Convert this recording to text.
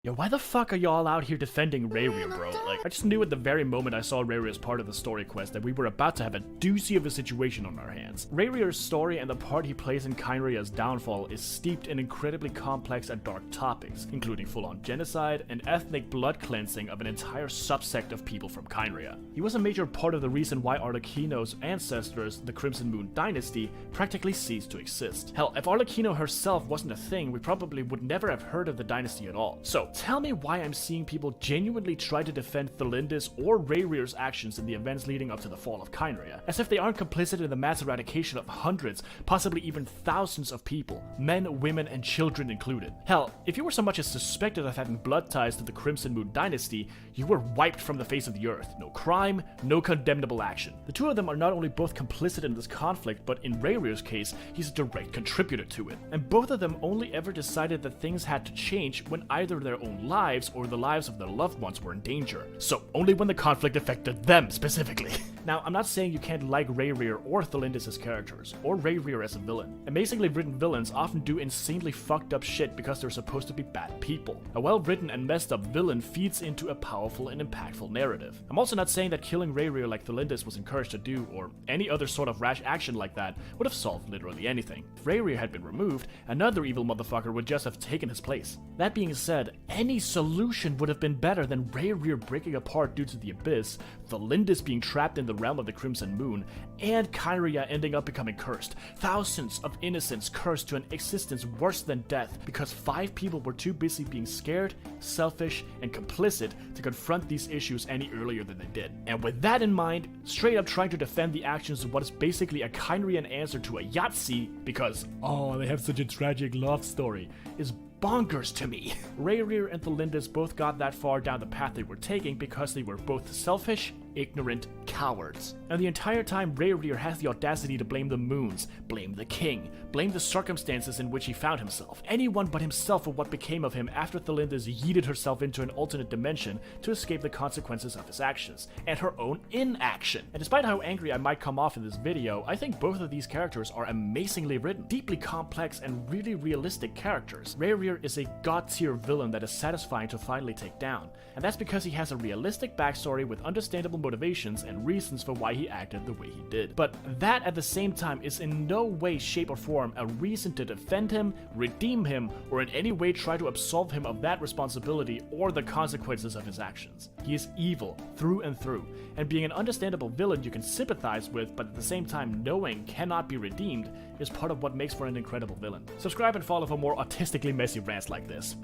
Yo, why the fuck are y'all out here defending Rerir, bro? Like, I just knew at the very moment I saw Rerir as part of the story quest that we were about to have a doozy of a situation on our hands. Rerir's story and the part he plays in Kynria's downfall is steeped in incredibly complex and dark topics, including full-on genocide and ethnic blood cleansing of an entire subsect of people from Kynria. He was a major part of the reason why Arlecchino's ancestors, the Crimson Moon Dynasty, practically ceased to exist. Hell, if Arlecchino herself wasn't a thing, we probably would never have heard of the dynasty at all. So, tell me why I'm seeing people genuinely try to defend Thelindis or Rerir's actions in the events leading up to the fall of Kynria, as if they aren't complicit in the mass eradication of hundreds, possibly even thousands of people, men, women, and children included. Hell, if you were so much as suspected of having blood ties to the Crimson Moon Dynasty, you were wiped from the face of the earth. No crime, no condemnable action. The two of them are not only both complicit in this conflict, but in Rerir's case, he's a direct contributor to it. And both of them only ever decided that things had to change when either their own lives or the lives of their loved ones were in danger. So only when the conflict affected them specifically. Now, I'm not saying you can't like Rerir or Thelindis as characters, or Rerir as a villain. Amazingly written villains often do insanely fucked up shit because they're supposed to be bad people. A well-written and messed up villain feeds into a powerful and impactful narrative. I'm also not saying that killing Rerir like Thelindis was encouraged to do, or any other sort of rash action like that, would have solved literally anything. If Rerir had been removed, another evil motherfucker would just have taken his place. That being said, any solution would have been better than Rerir breaking apart due to the Abyss, Thelindis being trapped in the realm of the Crimson Moon, and Kynria ending up becoming cursed. Thousands of innocents cursed to an existence worse than death because 5 people were too busy being scared, selfish, and complicit to confront these issues any earlier than they did. And with that in mind, straight up trying to defend the actions of what is basically a Kynrian answer to a Yahtzee because, oh, they have such a tragic love story, is bonkers to me. Rerir and Thelindis both got that far down the path they were taking because they were both selfish, ignorant cowards. And the entire time Rerir has the audacity to blame the moons, blame the king, blame the circumstances in which he found himself, anyone but himself for what became of him after Thelindis yeeted herself into an alternate dimension to escape the consequences of his actions, and her own inaction. And despite how angry I might come off in this video, I think both of these characters are amazingly written, deeply complex and really realistic characters. Rerir is a god-tier villain that is satisfying to finally take down, and that's because he has a realistic backstory with understandable motivations and reasons for why he acted the way he did. But that at the same time is in no way, shape, or form a reason to defend him, redeem him, or in any way try to absolve him of that responsibility or the consequences of his actions. He is evil through and through, and being an understandable villain you can sympathize with, but at the same time knowing cannot be redeemed, is part of what makes for an incredible villain. Subscribe and follow for more autistically messy rants like this.